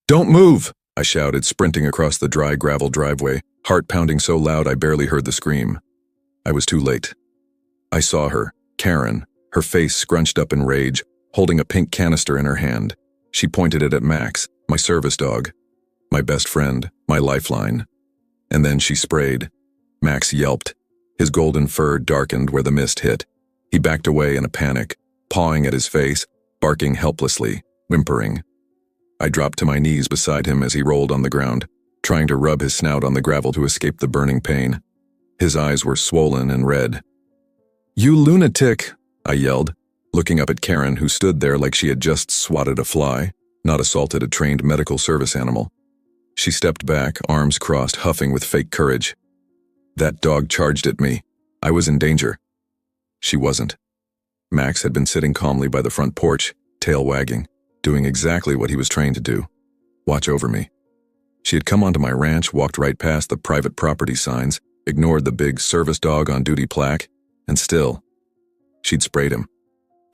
"Don't move!" I shouted, sprinting across the dry gravel driveway, heart pounding so loud I barely heard the scream. I was too late. I saw her, Karen, her face scrunched up in rage, holding a pink canister in her hand. She pointed it at Max, my service dog, my best friend, my lifeline. And then she sprayed. Max yelped. His golden fur darkened where the mist hit. He backed away in a panic, pawing at his face, barking helplessly, whimpering. I dropped to my knees beside him as he rolled on the ground, trying to rub his snout on the gravel to escape the burning pain. His eyes were swollen and red. "You lunatic!" I yelled, looking up at Karen, who stood there like she had just swatted a fly, not assaulted a trained medical service animal. She stepped back, arms crossed, huffing with fake courage. That dog charged at me. I was in danger. She wasn't. Max had been sitting calmly by the front porch, tail wagging, doing exactly what he was trained to do. Watch over me. She had come onto my ranch, walked right past the private property signs, ignored the big service dog on duty plaque, and still, she'd sprayed him.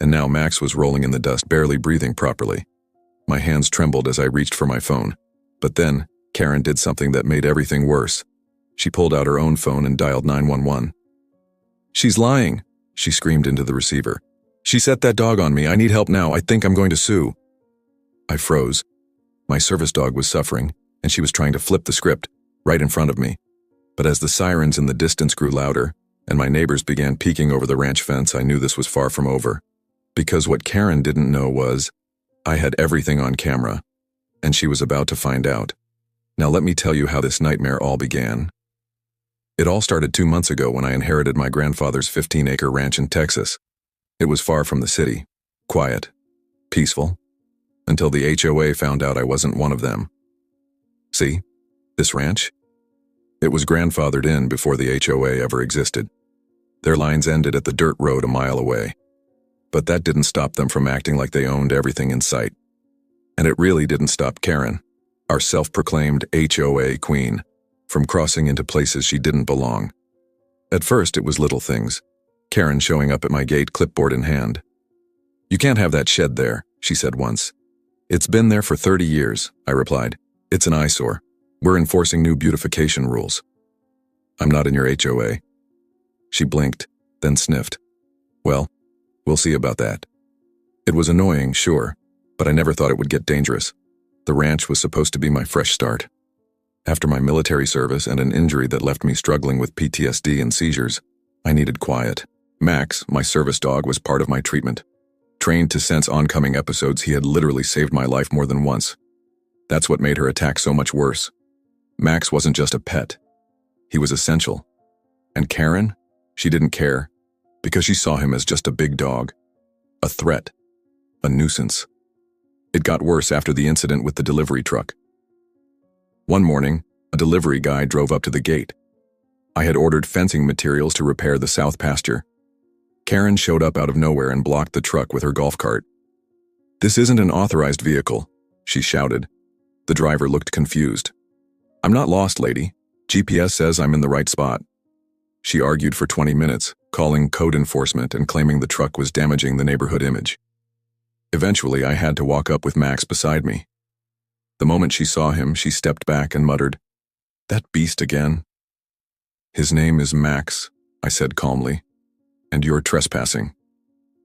And now Max was rolling in the dust, barely breathing properly. My hands trembled as I reached for my phone. But then, Karen did something that made everything worse. She pulled out her own phone and dialed 911. "She's lying," she screamed into the receiver. "She set that dog on me. I need help now. I think I'm going to sue." I froze. My service dog was suffering, and she was trying to flip the script, right in front of me. But as the sirens in the distance grew louder, and my neighbors began peeking over the ranch fence, I knew this was far from over. Because what Karen didn't know was, I had everything on camera, and she was about to find out. Now let me tell you how this nightmare all began. It all started 2 months ago when I inherited my grandfather's 15-acre ranch in Texas. It was far from the city, quiet, peaceful, until the HOA found out I wasn't one of them. See, this ranch? It was grandfathered in before the HOA ever existed. Their lines ended at the dirt road a mile away. But that didn't stop them from acting like they owned everything in sight. And it really didn't stop Karen, our self-proclaimed HOA queen, from crossing into places she didn't belong. At first, it was little things. Karen showing up at my gate, clipboard in hand. "You can't have that shed there," she said once. "It's been there for 30 years, I replied. "It's an eyesore. We're enforcing new beautification rules." "I'm not in your HOA. She blinked, then sniffed. "Well, we'll see about that." It was annoying, sure, but I never thought it would get dangerous. The ranch was supposed to be my fresh start. After my military service and an injury that left me struggling with PTSD and seizures, I needed quiet. Max, my service dog, was part of my treatment. Trained to sense oncoming episodes, he had literally saved my life more than once. That's what made her attack so much worse. Max wasn't just a pet. He was essential. And Karen? She didn't care, because she saw him as just a big dog. A threat. A nuisance. It got worse after the incident with the delivery truck. One morning, a delivery guy drove up to the gate. I had ordered fencing materials to repair the south pasture. Karen showed up out of nowhere and blocked the truck with her golf cart. "This isn't an authorized vehicle," she shouted. The driver looked confused. "I'm not lost, lady. GPS says I'm in the right spot." She argued for 20 minutes, calling code enforcement and claiming the truck was damaging the neighborhood image. Eventually, I had to walk up with Max beside me. The moment she saw him, she stepped back and muttered, "That beast again." "His name is Max," I said calmly, "and you're trespassing."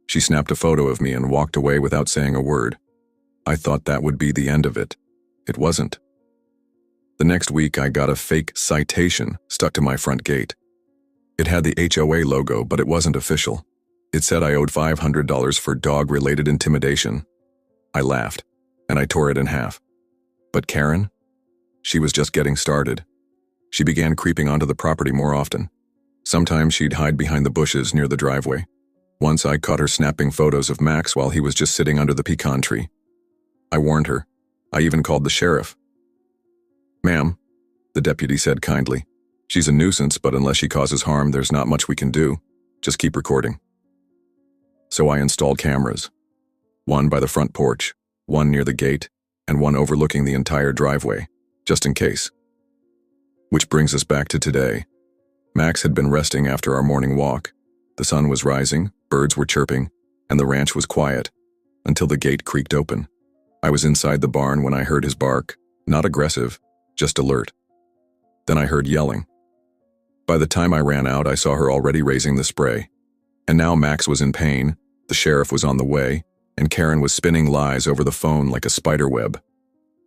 She snapped a photo of me and walked away without saying a word. I thought that would be the end of it. It wasn't. The next week, I got a fake citation stuck to my front gate. It had the HOA logo, but it wasn't official. It said I owed $500 for dog-related intimidation. I laughed, and I tore it in half. But Karen? She was just getting started. She began creeping onto the property more often. Sometimes she'd hide behind the bushes near the driveway. Once I caught her snapping photos of Max while he was just sitting under the pecan tree. I warned her. I even called the sheriff. "Ma'am," the deputy said kindly, "she's a nuisance, but unless she causes harm, there's not much we can do. Just keep recording." So I installed cameras. One by the front porch, one near the gate, and one overlooking the entire driveway, just in case. Which brings us back to today. Max had been resting after our morning walk. The sun was rising, birds were chirping, and the ranch was quiet, until the gate creaked open. I was inside the barn when I heard his bark, not aggressive, just alert. Then I heard yelling. By the time I ran out, I saw her already raising the spray. And now Max was in pain, the sheriff was on the way, and Karen was spinning lies over the phone like a spider web.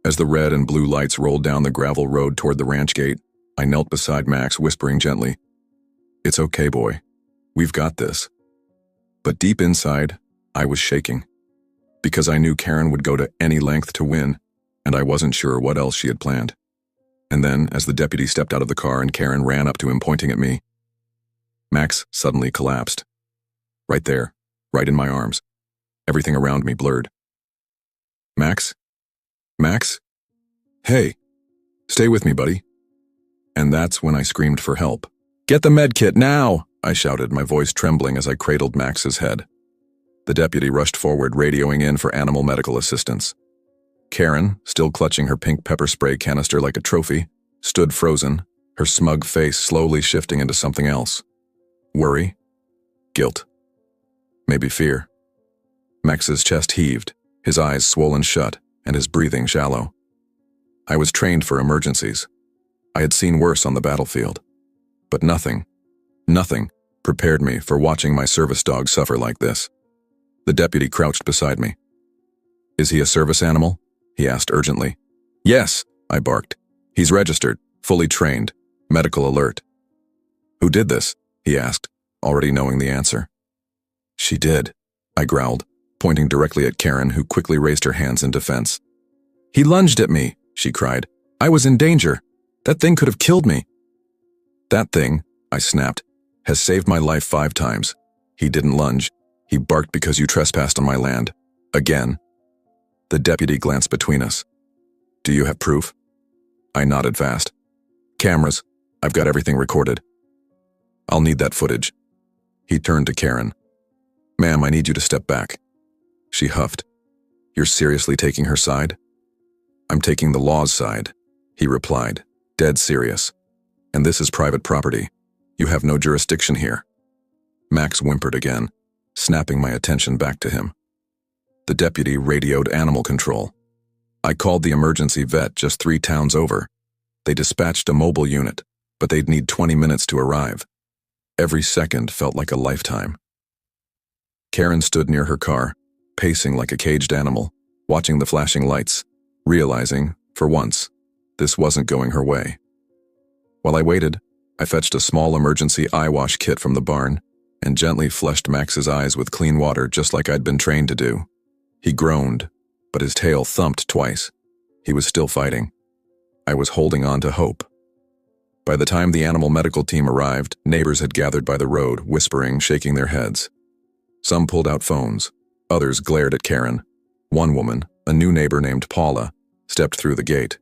As the red and blue lights rolled down the gravel road toward the ranch gate, I knelt beside Max, whispering gently, "It's okay, boy. We've got this." But deep inside, I was shaking. Because I knew Karen would go to any length to win, and I wasn't sure what else she had planned. And then, as the deputy stepped out of the car and Karen ran up to him pointing at me, Max suddenly collapsed. Right there, right in my arms. Everything around me blurred. "Max? Max? Hey, stay with me, buddy." And that's when I screamed for help. "Get the med kit now!" I shouted, my voice trembling as I cradled Max's head. The deputy rushed forward, radioing in for animal medical assistance. Karen, still clutching her pink pepper spray canister like a trophy, stood frozen, her smug face slowly shifting into something else. Worry? Guilt? Maybe fear? Max's chest heaved, his eyes swollen shut, and his breathing shallow. I was trained for emergencies. I had seen worse on the battlefield. But nothing prepared me for watching my service dog suffer like this. The deputy crouched beside me. "Is he a service animal?" he asked urgently. "Yes," I barked. "He's registered, fully trained, medical alert." "Who did this?" he asked, already knowing the answer. "She did," I growled, pointing directly at Karen, who quickly raised her hands in defense. "He lunged at me," she cried. "I was in danger. That thing could have killed me." "That thing," I snapped, "has saved my life 5 times. He didn't lunge. He barked because you trespassed on my land. Again." The deputy glanced between us. "Do you have proof?" I nodded fast. "Cameras. I've got everything recorded." "I'll need that footage." He turned to Karen. "Ma'am, I need you to step back." She huffed. "You're seriously taking her side?" "I'm taking the law's side," he replied, dead serious. "And this is private property. You have no jurisdiction here." Max whimpered again, snapping my attention back to him. The deputy radioed animal control. I called the emergency vet just 3 towns over. They dispatched a mobile unit, but they'd need 20 minutes to arrive. Every second felt like a lifetime. Karen stood near her car, pacing like a caged animal, watching the flashing lights, realizing, for once, this wasn't going her way. While I waited, I fetched a small emergency eye wash kit from the barn and gently flushed Max's eyes with clean water just like I'd been trained to do. He groaned, but his tail thumped twice. He was still fighting. I was holding on to hope. By the time the animal medical team arrived, neighbors had gathered by the road, whispering, shaking their heads. Some pulled out phones. Others glared at Karen. One woman, a new neighbor named Paula, stepped through the gate.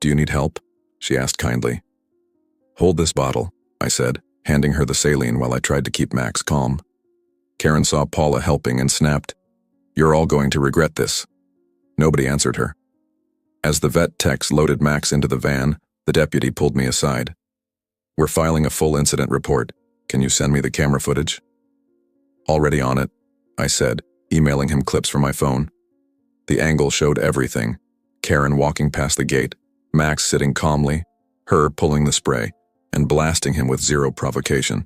"Do you need help?" she asked kindly. "Hold this bottle," I said, handing her the saline while I tried to keep Max calm. Karen saw Paula helping and snapped, "You're all going to regret this." Nobody answered her. As the vet techs loaded Max into the van, the deputy pulled me aside. "We're filing a full incident report. Can you send me the camera footage?" "Already on it," I said, emailing him clips from my phone. The angle showed everything. Karen walking past the gate, Max sitting calmly, her pulling the spray, and blasting him with zero provocation.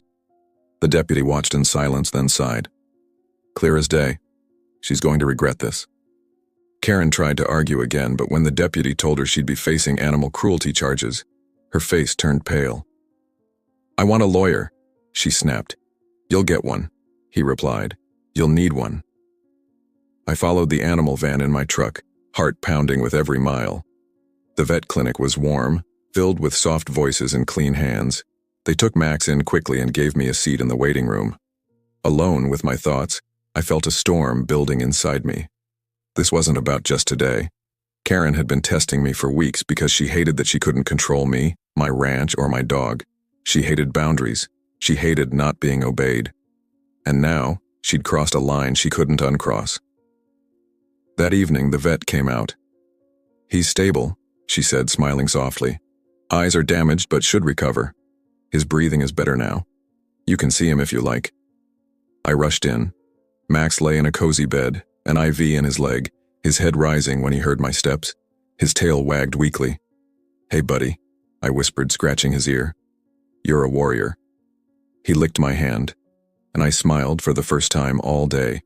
The deputy watched in silence, then sighed. "Clear as day. She's going to regret this." Karen tried to argue again, but when the deputy told her she'd be facing animal cruelty charges, her face turned pale. "I want a lawyer," she snapped. "You'll get one," he replied. "You'll need one." I followed the animal van in my truck, heart pounding with every mile. The vet clinic was warm, filled with soft voices and clean hands. They took Max in quickly and gave me a seat in the waiting room. Alone with my thoughts, I felt a storm building inside me. This wasn't about just today. Karen had been testing me for weeks because she hated that she couldn't control me, my ranch, or my dog. She hated boundaries. She hated not being obeyed. And now, she'd crossed a line she couldn't uncross. That evening, the vet came out. "He's stable," she said, smiling softly. "Eyes are damaged but should recover. His breathing is better now. You can see him if you like." I rushed in. Max lay in a cozy bed, an IV in his leg, his head rising when he heard my steps. His tail wagged weakly. "Hey, buddy," I whispered, scratching his ear. "You're a warrior." He licked my hand, and I smiled for the first time all day.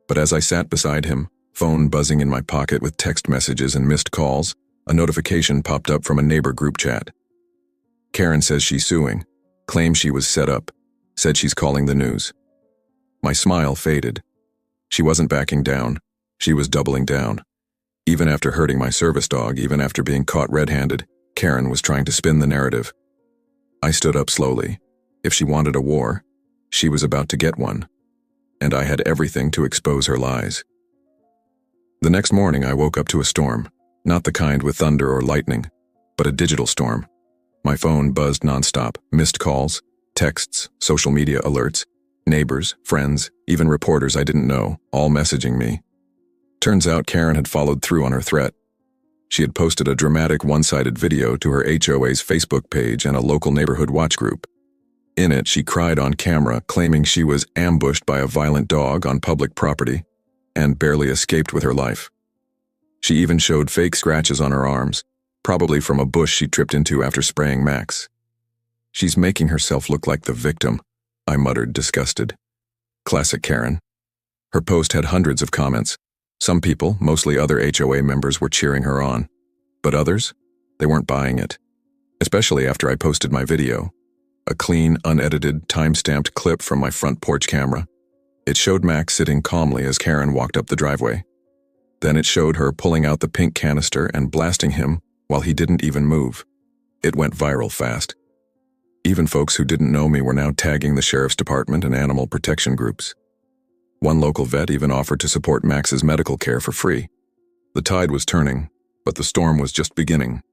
But as I sat beside him, phone buzzing in my pocket with text messages and missed calls, a notification popped up from a neighbor group chat. Karen says she's suing, claims she was set up, said she's calling the news. My smile faded. She wasn't backing down. She was doubling down. Even after hurting my service dog, even after being caught red-handed, Karen was trying to spin the narrative. I stood up slowly. If she wanted a war, she was about to get one, and I had everything to expose her lies. The next morning I woke up to a storm, not the kind with thunder or lightning, but a digital storm. My phone buzzed nonstop, missed calls, texts, social media alerts, neighbors, friends, even reporters I didn't know, all messaging me. Turns out Karen had followed through on her threat. She had posted a dramatic one-sided video to her HOA's Facebook page and a local neighborhood watch group. In it, she cried on camera, claiming she was ambushed by a violent dog on public property and barely escaped with her life. She even showed fake scratches on her arms, probably from a bush she tripped into after spraying Max. "She's making herself look like the victim," I muttered, disgusted. Classic Karen. Her post had hundreds of comments. Some people, mostly other HOA members, were cheering her on. But others? They weren't buying it. Especially after I posted my video. A clean, unedited, time-stamped clip from my front porch camera. It showed Max sitting calmly as Karen walked up the driveway. Then it showed her pulling out the pink canister and blasting him while he didn't even move. It went viral fast. Even folks who didn't know me were now tagging the sheriff's department and animal protection groups. One local vet even offered to support Max's medical care for free. The tide was turning, but the storm was just beginning.